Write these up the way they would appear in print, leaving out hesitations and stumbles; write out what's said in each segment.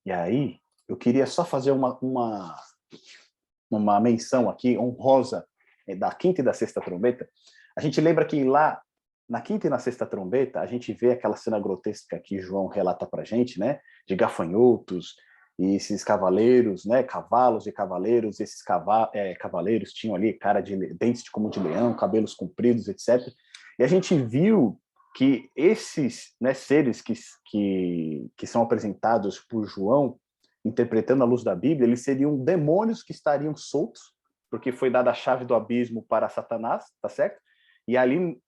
E aí, eu queria só fazer uma menção aqui, honrosa, da quinta e da sexta trombeta. A gente lembra que lá, na quinta e na sexta trombeta, a gente vê aquela cena grotesca que João relata pra gente, né? De gafanhotos, e esses cavaleiros, né? Cavalos e cavaleiros, esses cavaleiros tinham ali cara de dentes como de leão, cabelos compridos, etc. E a gente viu que esses, né, seres que são apresentados por João, interpretando a luz da Bíblia, eles seriam demônios que estariam soltos, porque foi dada a chave do abismo para Satanás, tá certo? E ali,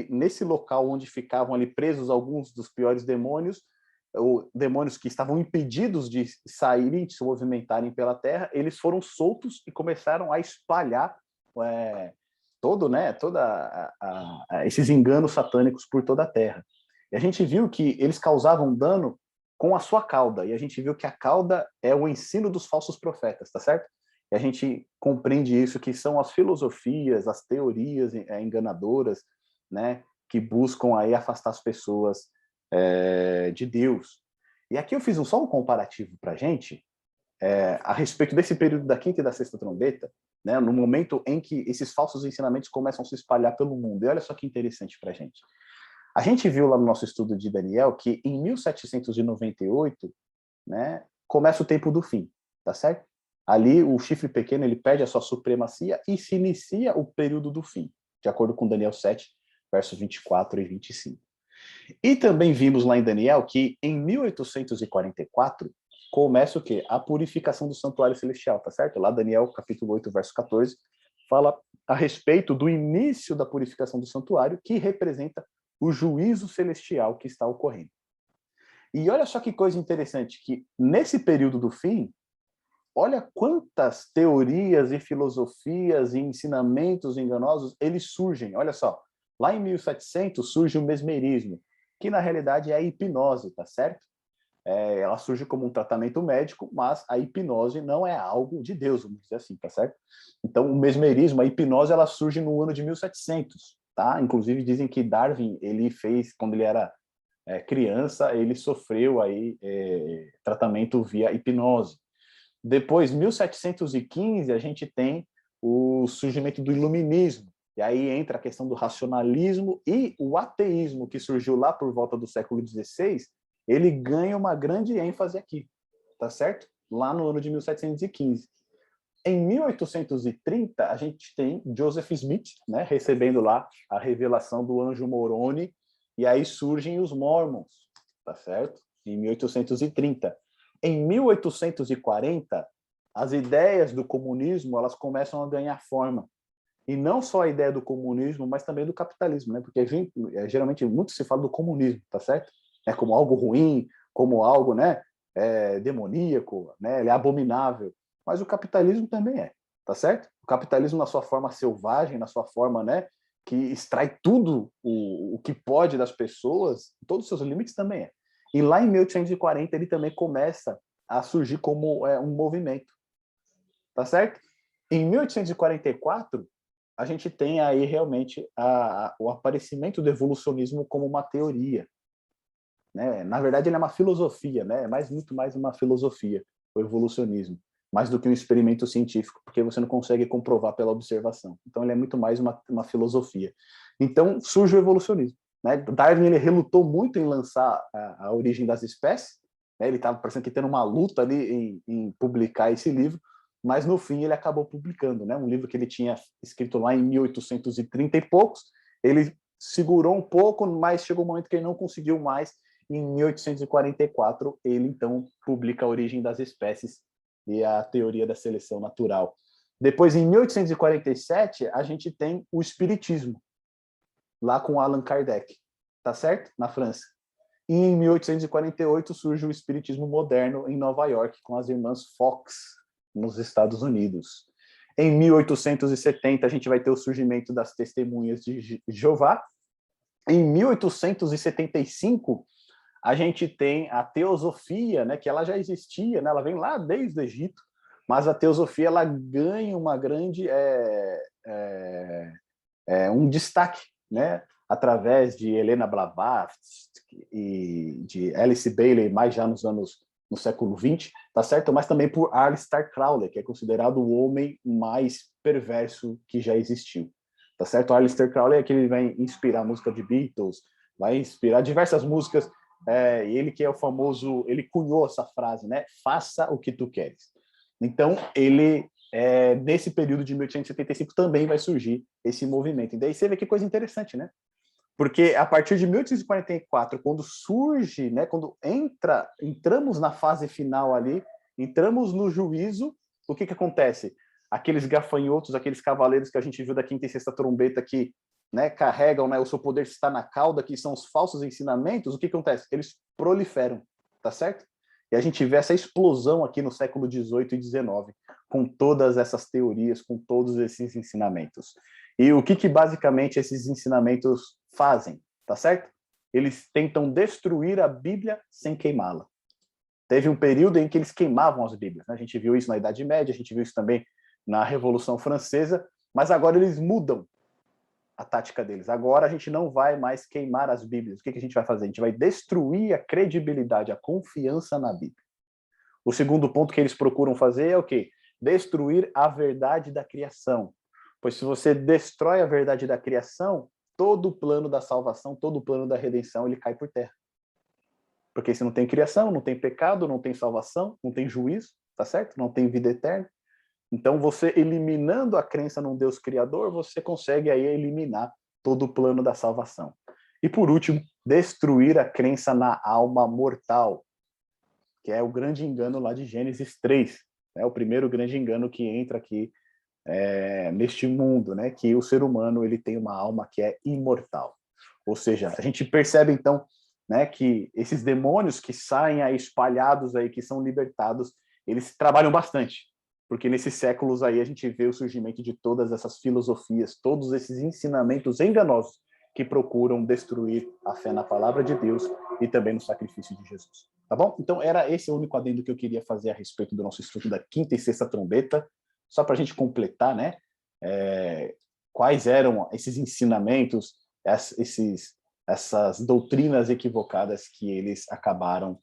nesse local onde ficavam ali presos alguns dos piores demônios, ou demônios que estavam impedidos de saírem, de se movimentarem pela terra, eles foram soltos e começaram a espalhar esses enganos satânicos por toda a terra. E a gente viu que eles causavam dano com a sua cauda, e a gente viu que a cauda é o ensino dos falsos profetas, tá certo? E a gente compreende isso, que são as filosofias, as teorias enganadoras, né, que buscam aí afastar as pessoas de Deus. E aqui eu fiz só um comparativo para a gente, a respeito desse período da quinta e da sexta trombeta, né, no momento em que esses falsos ensinamentos começam a se espalhar pelo mundo. E olha só que interessante para a gente. A gente viu lá no nosso estudo de Daniel que em 1798, né, começa o tempo do fim, tá certo? Ali o chifre pequeno ele perde a sua supremacia e se inicia o período do fim, de acordo com Daniel 7, versos 24 e 25. E também vimos lá em Daniel que em 1844 começa o quê? A purificação do santuário celestial, tá certo? Lá Daniel capítulo 8, verso 14, fala a respeito do início da purificação do santuário, que representa o juízo celestial que está ocorrendo. E olha só que coisa interessante, que nesse período do fim, olha quantas teorias e filosofias e ensinamentos enganosos eles surgem. Olha só, lá em 1700 surge o mesmerismo, que na realidade é a hipnose, tá certo? Ela surge como um tratamento médico, mas a hipnose não é algo de Deus, vamos dizer assim, tá certo? Então, o mesmerismo, a hipnose, ela surge no ano de 1700, tá? Inclusive, dizem que Darwin, ele fez, quando ele era criança, ele sofreu aí tratamento via hipnose. Depois, 1715, a gente tem o surgimento do iluminismo, e aí entra a questão do racionalismo e o ateísmo, que surgiu lá por volta do século XVI, ele ganha uma grande ênfase aqui, tá certo? Lá no ano de 1715. Em 1830, a gente tem Joseph Smith, né, recebendo lá a revelação do anjo Moroni, e aí surgem os Mormons, tá certo? Em 1830. Em 1840, as ideias do comunismo, elas começam a ganhar forma. E não só a ideia do comunismo, mas também do capitalismo, né? Porque geralmente muito se fala do comunismo, tá certo? Como algo ruim, como algo, né, demoníaco, né? Ele é abominável. Mas o capitalismo também tá certo? O capitalismo na sua forma selvagem, na sua forma, né, que extrai tudo o que pode das pessoas, todos os seus limites também é. E lá em 1840 ele também começa a surgir como um movimento, tá certo? Em 1844 a gente tem aí realmente o aparecimento do evolucionismo como uma teoria, né? Na verdade ele é uma filosofia, né? É muito mais uma filosofia, o evolucionismo, mais do que um experimento científico, porque você não consegue comprovar pela observação. Então ele é muito mais uma filosofia. Então surge o evolucionismo, né? Darwin ele relutou muito em lançar a origem das espécies, né? Ele estava parecendo que tendo uma luta ali em publicar esse livro, mas no fim ele acabou publicando, né? Um livro que ele tinha escrito lá em 1830 e poucos, ele segurou um pouco, mas chegou um momento que ele não conseguiu mais. Em 1844 ele então publica A Origem das Espécies e a Teoria da Seleção Natural. Depois, em 1847, a gente tem o Espiritismo, lá com Allan Kardec, tá certo? Na França. E em 1848 surge o Espiritismo moderno em Nova York, com as irmãs Fox, nos Estados Unidos. Em 1870, a gente vai ter o surgimento das Testemunhas de Jeová. Em 1875, a gente tem a teosofia, né, que ela já existia, né, ela vem lá desde o Egito, mas a teosofia ela ganha uma grande um destaque, né, através de Helena Blavatsky e de Alice Bailey, mais já nos anos no século XX, tá certo? Mas também por Aleister Crowley, que é considerado o homem mais perverso que já existiu, tá certo? O Aleister Crowley é que ele vai inspirar a música de Beatles, vai inspirar diversas músicas, ele que é o famoso, ele cunhou essa frase, né? Faça o que tu queres. Então, nesse período de 1875 também vai surgir esse movimento. E daí você vê que coisa interessante, né? Porque a partir de 1844, quando surge, né, quando entramos na fase final ali, entramos no juízo, o que acontece? Aqueles gafanhotos, aqueles cavaleiros que a gente viu da quinta e sexta trombeta que, né, carregam, né, o seu poder está na cauda, que são os falsos ensinamentos, o que acontece? Eles proliferam, tá certo? E a gente vê essa explosão aqui no século XVIII e XIX, com todas essas teorias, com todos esses ensinamentos. E o que basicamente esses ensinamentos fazem, tá certo? Eles tentam destruir a Bíblia sem queimá-la. Teve um período em que eles queimavam as Bíblias, né? A gente viu isso na Idade Média, a gente viu isso também na Revolução Francesa, mas agora eles mudam a tática deles. Agora a gente não vai mais queimar as Bíblias. O que a gente vai fazer? A gente vai destruir a credibilidade, a confiança na Bíblia. O segundo ponto que eles procuram fazer é o quê? Destruir a verdade da criação. Pois se você destrói a verdade da criação, todo o plano da salvação, todo o plano da redenção, ele cai por terra. Porque se não tem criação, não tem pecado, não tem salvação, não tem juízo, tá certo? Não tem vida eterna. Então, você eliminando a crença num Deus criador, você consegue aí eliminar todo o plano da salvação. E por último, destruir a crença na alma mortal, que é o grande engano lá de Gênesis 3. É o primeiro grande engano que entra aqui neste mundo, né? Que o ser humano ele tem uma alma que é imortal. Ou seja, a gente percebe então, né, que esses demônios que saem aí espalhados aí, que são libertados, eles trabalham bastante, porque nesses séculos aí a gente vê o surgimento de todas essas filosofias, todos esses ensinamentos enganosos que procuram destruir a fé na palavra de Deus e também no sacrifício de Jesus. Tá bom? Então era esse o único adendo que eu queria fazer a respeito do nosso estudo da quinta e sexta trombeta, só para a gente completar, né? Quais eram esses ensinamentos, essas doutrinas equivocadas que eles acabaram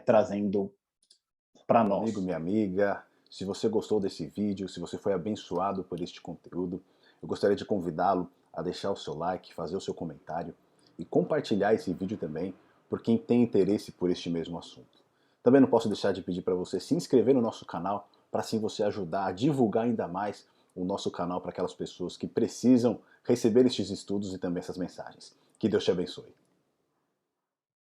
trazendo para nós. Amigo, minha amiga, se você gostou desse vídeo, se você foi abençoado por este conteúdo, eu gostaria de convidá-lo a deixar o seu like, fazer o seu comentário e compartilhar esse vídeo também por quem tem interesse por este mesmo assunto. Também não posso deixar de pedir para você se inscrever no nosso canal, para assim você ajudar a divulgar ainda mais o nosso canal para aquelas pessoas que precisam receber estes estudos e também essas mensagens. Que Deus te abençoe.